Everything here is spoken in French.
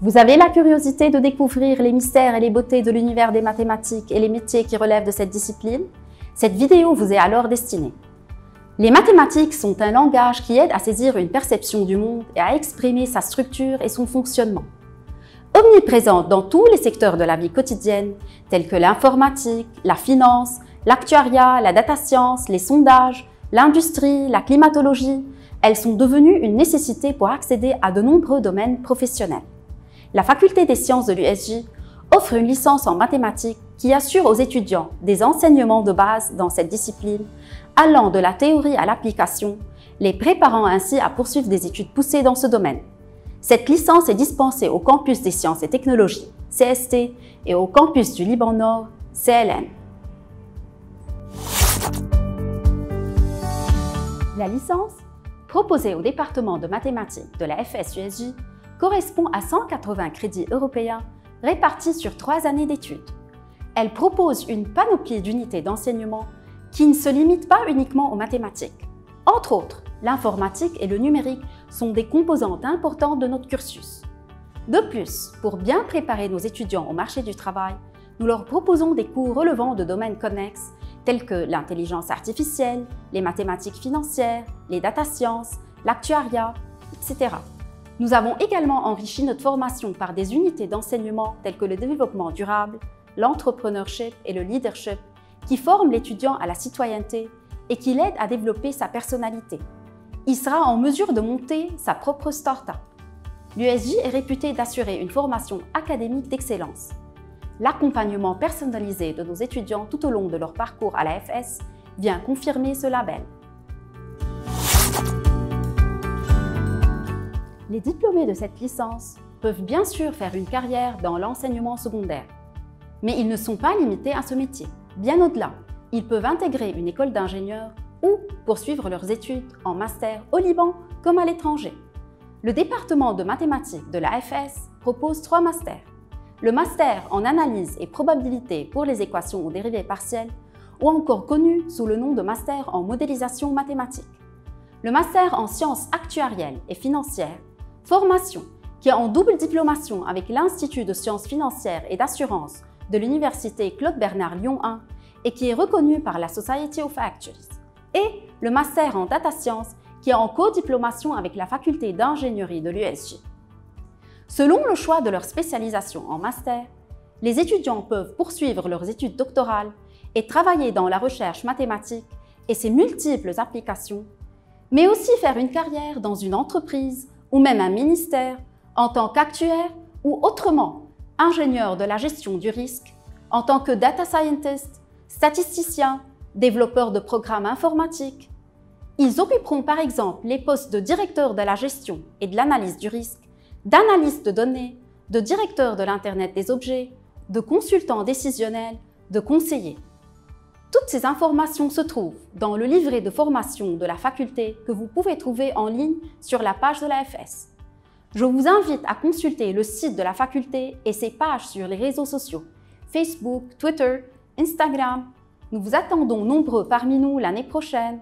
Vous avez la curiosité de découvrir les mystères et les beautés de l'univers des mathématiques et les métiers qui relèvent de cette discipline? Cette vidéo vous est alors destinée. Les mathématiques sont un langage qui aide à saisir une perception du monde et à exprimer sa structure et son fonctionnement. Omniprésente dans tous les secteurs de la vie quotidienne, tels que l'informatique, la finance, l'actuariat, la data science, les sondages, l'industrie, la climatologie, elles sont devenues une nécessité pour accéder à de nombreux domaines professionnels. La faculté des sciences de l'USJ offre une licence en mathématiques qui assure aux étudiants des enseignements de base dans cette discipline, allant de la théorie à l'application, les préparant ainsi à poursuivre des études poussées dans ce domaine. Cette licence est dispensée au campus des sciences et technologies, CST, et au campus du Liban Nord, CLN. La licence, proposée au département de mathématiques de la FS-USJ, correspond à 180 crédits européens répartis sur 3 années d'études. Elle propose une panoplie d'unités d'enseignement qui ne se limitent pas uniquement aux mathématiques. Entre autres, l'informatique et le numérique sont des composantes importantes de notre cursus. De plus, pour bien préparer nos étudiants au marché du travail, nous leur proposons des cours relevant de domaines connexes tels que l'intelligence artificielle, les mathématiques financières, les data sciences, l'actuariat, etc. Nous avons également enrichi notre formation par des unités d'enseignement telles que le développement durable, l'entrepreneurship et le leadership qui forment l'étudiant à la citoyenneté et qui l'aident à développer sa personnalité. Il sera en mesure de monter sa propre start-up. L'USJ est réputée d'assurer une formation académique d'excellence. L'accompagnement personnalisé de nos étudiants tout au long de leur parcours à la FS vient confirmer ce label. Les diplômés de cette licence peuvent bien sûr faire une carrière dans l'enseignement secondaire. Mais ils ne sont pas limités à ce métier. Bien au-delà, ils peuvent intégrer une école d'ingénieur ou poursuivre leurs études en master au Liban comme à l'étranger. Le département de mathématiques de la FS propose 3 masters. Le master en analyse et probabilité pour les équations aux dérivées partielles, ou encore connu sous le nom de master en modélisation mathématique. Le master en sciences actuarielles et financières, formation qui est en double diplomation avec l'Institut de sciences financières et d'assurance de l'Université Claude Bernard Lyon 1 et qui est reconnu par la Society of Actuaries. Et le master en data science qui est en co-diplomation avec la faculté d'ingénierie de l'USJ. Selon le choix de leur spécialisation en master, les étudiants peuvent poursuivre leurs études doctorales et travailler dans la recherche mathématique et ses multiples applications, mais aussi faire une carrière dans une entreprise ou même un ministère en tant qu'actuaire ou autrement ingénieur de la gestion du risque, en tant que data scientist, statisticien, développeur de programmes informatiques. Ils occuperont par exemple les postes de directeur de la gestion et de l'analyse du risque, d'analyste de données, de directeur de l'Internet des objets, de consultant décisionnel, de conseiller. Toutes ces informations se trouvent dans le livret de formation de la faculté que vous pouvez trouver en ligne sur la page de la FS. Je vous invite à consulter le site de la faculté et ses pages sur les réseaux sociaux, Facebook, Twitter, Instagram. Nous vous attendons nombreux parmi nous l'année prochaine.